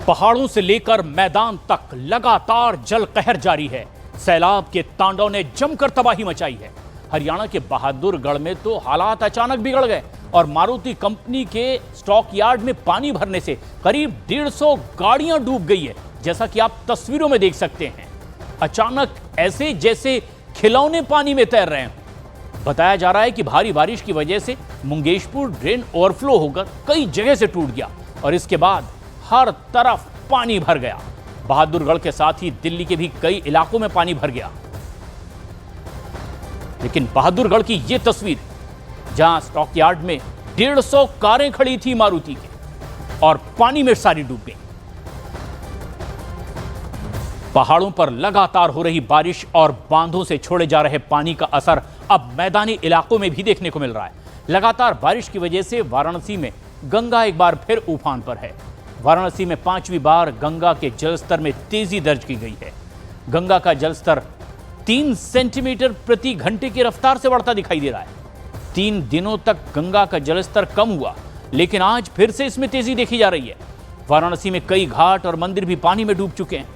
पहाड़ों से लेकर मैदान तक लगातार जल कहर जारी है। सैलाब के तांडव ने जमकर तबाही मचाई है। हरियाणा के बहादुरगढ़ में तो हालात अचानक बिगड़ गए और मारुति कंपनी के स्टॉक यार्ड में पानी भरने से करीब 150 गाड़ियां डूब गई है, जैसा कि आप तस्वीरों में देख सकते हैं। अचानक ऐसे जैसे खिलौने पानी में तैर रहे हैं। बताया जा रहा है कि भारी बारिश की वजह से मुंगेशपुर ड्रेन ओवरफ्लो होकर कई जगह से टूट गया और इसके बाद हर तरफ पानी भर गया। बहादुरगढ़ के साथ ही दिल्ली के भी कई इलाकों में पानी भर गया। लेकिन बहादुरगढ़ की यह तस्वीर, जहां स्टॉक यार्ड में 150 कारें खड़ी थी मारुति की और पानी में सारी डूब गई। पहाड़ों पर लगातार हो रही बारिश और बांधों से छोड़े जा रहे पानी का असर अब मैदानी इलाकों में भी देखने को मिल रहा है। लगातार बारिश की वजह से वाराणसी में गंगा एक बार फिर उफान पर है। वाराणसी में 5वीं बार गंगा के जलस्तर में तेजी दर्ज की गई है। गंगा का जलस्तर 3 सेंटीमीटर प्रति घंटे की रफ्तार से बढ़ता दिखाई दे रहा है। 3 दिनों तक गंगा का जलस्तर कम हुआ, लेकिन आज फिर से इसमें तेजी देखी जा रही है। वाराणसी में कई घाट और मंदिर भी पानी में डूब चुके हैं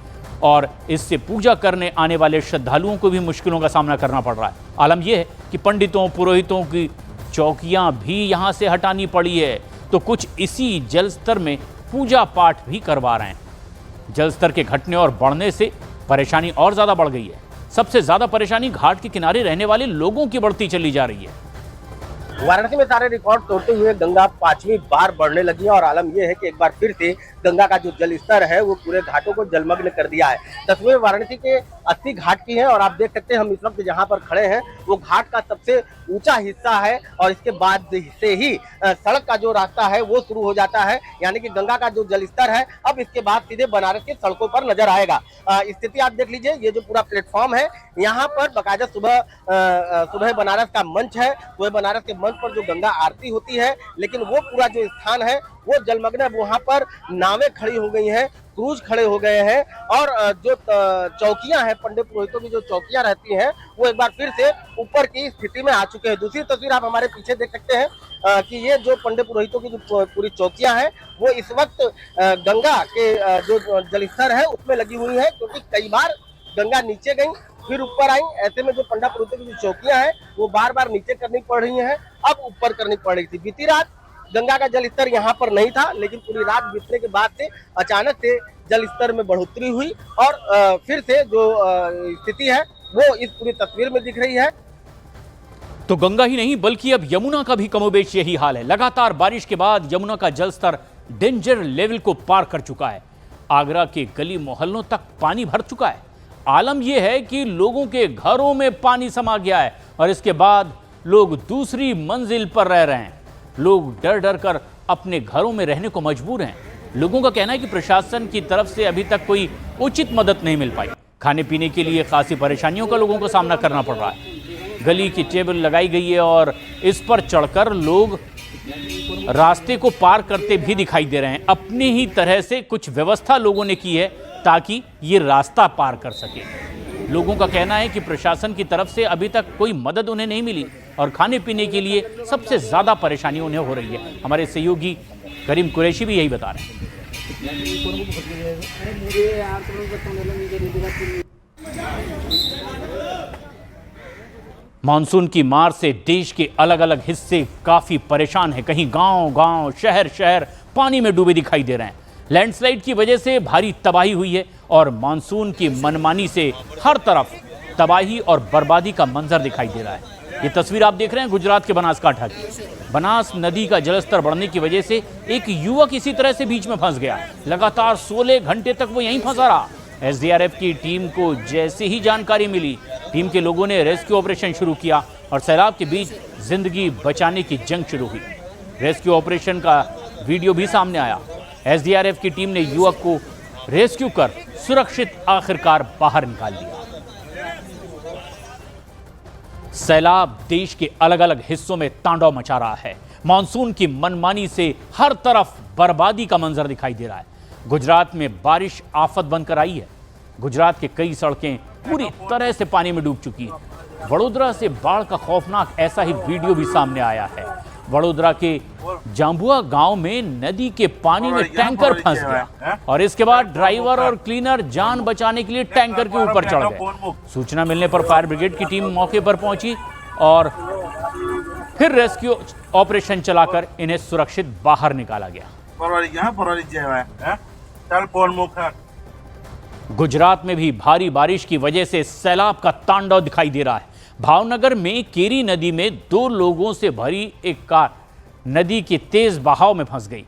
और इससे पूजा करने आने वाले श्रद्धालुओं को भी मुश्किलों का सामना करना पड़ रहा है। आलम यह है कि पंडितों पुरोहितों की चौकियां भी यहां से हटानी पड़ी है, तो कुछ इसी जलस्तर में पूजा पाठ भी करवा रहे हैं। जलस्तर के घटने और बढ़ने से परेशानी और ज्यादा बढ़ गई है। सबसे ज्यादा परेशानी घाट के किनारे रहने वाले लोगों की बढ़ती चली जा रही है। वाराणसी में सारे रिकॉर्ड तोड़ते हुए गंगा 5वीं बार बढ़ने लगी है और आलम यह है कि एक बार फिर से गंगा का जो जल स्तर है वो पूरे घाटों को जलमग्न कर दिया है। तस्वीर वाराणसी के 80 घाट की है और आप देख सकते हैं हम इस वक्त जहां पर खड़े हैं वो घाट का सबसे ऊंचा हिस्सा है और इसके बाद से ही सड़क का जो रास्ता है वो शुरू हो जाता है। यानी कि गंगा का जो जल स्तर है अब इसके बाद सीधे बनारस के सड़कों पर नजर आएगा। स्थिति आप देख लीजिए, ये जो पूरा प्लेटफॉर्म है यहाँ पर बाकायदा सुबह बनारस का मंच है। सुबह बनारस के मंच पर जो गंगा आरती होती है, लेकिन वो पूरा जो स्थान है वो जलमग्न है। वहां पर नावें खड़ी हो गई हैं, क्रूज खड़े हो गए हैं और जो चौकियां हैं, पंडित पुरोहितों की जो चौकियां रहती हैं वो एक बार फिर से ऊपर की स्थिति में आ चुके हैं। दूसरी तस्वीर आप हमारे पीछे देख सकते हैं कि ये जो पंडित पुरोहितों की जो पूरी चौकियां हैं वो इस वक्त गंगा के जो जलस्तर है उसमें लगी हुई है, क्योंकि कई बार गंगा नीचे गई फिर ऊपर आई। ऐसे में जो पंडित पुरोहितों की जो चौकियां हैं वो बार बार नीचे करनी पड़ रही हैं, अब ऊपर करनी पड़ रही थी। बीती रात गंगा का जल स्तर यहाँ पर नहीं था, लेकिन पूरी रात बीतने के बाद से अचानक से जल स्तर में बढ़ोतरी हुई और फिर से जो स्थिति है वो इस पूरी तस्वीर में दिख रही है। तो गंगा ही नहीं बल्कि अब यमुना का भी कमोबेश यही हाल है। लगातार बारिश के बाद यमुना का जलस्तर डेंजर लेवल को पार कर चुका है। आगरा के गली मोहल्लों तक पानी भर चुका है। आलम यह है कि लोगों के घरों में पानी समा गया है और इसके बाद लोग दूसरी मंजिल पर रह रहे हैं। लोग डर डर कर अपने घरों में रहने को मजबूर हैं। लोगों का कहना है कि प्रशासन की तरफ से अभी तक कोई उचित मदद नहीं मिल पाई। खाने पीने के लिए खासी परेशानियों का लोगों को सामना करना पड़ रहा है। गली की टेबल लगाई गई है और इस पर चढ़कर लोग रास्ते को पार करते भी दिखाई दे रहे हैं। अपनी ही तरह से कुछ व्यवस्था लोगों ने की है ताकि ये रास्ता पार कर सके। लोगों का कहना है कि प्रशासन की तरफ से अभी तक कोई मदद उन्हें नहीं मिली और खाने पीने के लिए सबसे ज्यादा परेशानी उन्हें हो रही है। हमारे सहयोगी करीम कुरैशी भी यही बता रहे हैं। मानसून की मार से देश के अलग अलग हिस्से काफी परेशान हैं। कहीं गांव, शहर पानी में डूबे दिखाई दे रहे हैं। लैंडस्लाइड की वजह से भारी तबाही हुई है और मानसून की मनमानी से हर तरफ तबाही और बर्बादी का मंजर दिखाई दे रहा है। ये तस्वीर आप देख रहे हैं गुजरात के बनासकांठा की। बनास नदी का जलस्तर बढ़ने की वजह से एक युवक इसी तरह से बीच में फंस गया। लगातार 16 घंटे तक वो यहीं फंसा रहा। एसडीआरएफ की टीम को जैसे ही जानकारी मिली, टीम के लोगों ने रेस्क्यू ऑपरेशन शुरू किया और सैलाब के बीच जिंदगी बचाने की जंग शुरू हुई। रेस्क्यू ऑपरेशन का वीडियो भी सामने आया। एसडीआरएफ की टीम ने युवक को रेस्क्यू कर सुरक्षित आखिरकार बाहर निकाल दिया। सैलाब देश के अलग अलग हिस्सों में तांडव मचा रहा है। मानसून की मनमानी से हर तरफ बर्बादी का मंजर दिखाई दे रहा है। गुजरात में बारिश आफत बनकर आई है। गुजरात के कई सड़कें पूरी तरह से पानी में डूब चुकी हैं। वडोदरा से बाढ़ का खौफनाक ऐसा ही वीडियो भी सामने आया है। वडोदरा के जांबुआ गांव में नदी के पानी में टैंकर फंस गया और इसके बाद ड्राइवर और क्लीनर जान बचाने के लिए टैंकर के ऊपर चढ़ गए। सूचना मिलने पर फायर ब्रिगेड की टीम मौके पर पहुंची और फिर रेस्क्यू ऑपरेशन चलाकर इन्हें सुरक्षित बाहर निकाला गया। गुजरात में भी भारी बारिश की वजह से सैलाब का तांडव दिखाई दे रहा है। भावनगर में केरी नदी में 2 लोगों से भरी एक कार नदी के तेज बहाव में फंस गई।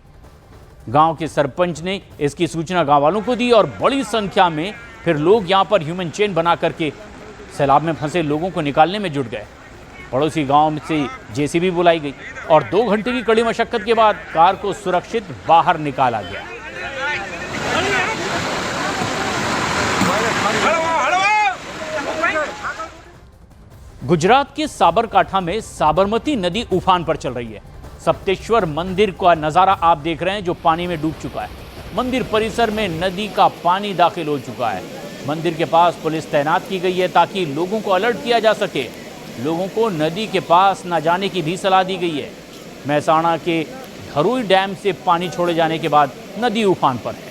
गांव के सरपंच ने इसकी सूचना गांव वालों को दी और बड़ी संख्या में फिर लोग यहां पर ह्यूमन चेन बना करके सैलाब में फंसे लोगों को निकालने में जुट गए। पड़ोसी गांव से जेसीबी बुलाई गई और 2 घंटे की कड़ी मशक्कत के बाद कार को सुरक्षित बाहर निकाला गया। गुजरात के साबरकांठा में साबरमती नदी उफान पर चल रही है। सप्तेश्वर मंदिर का नजारा आप देख रहे हैं जो पानी में डूब चुका है। मंदिर परिसर में नदी का पानी दाखिल हो चुका है। मंदिर के पास पुलिस तैनात की गई है ताकि लोगों को अलर्ट किया जा सके। लोगों को नदी के पास न जाने की भी सलाह दी गई है। महसाणा के धरुई डैम से पानी छोड़े जाने के बाद नदी उफान पर है।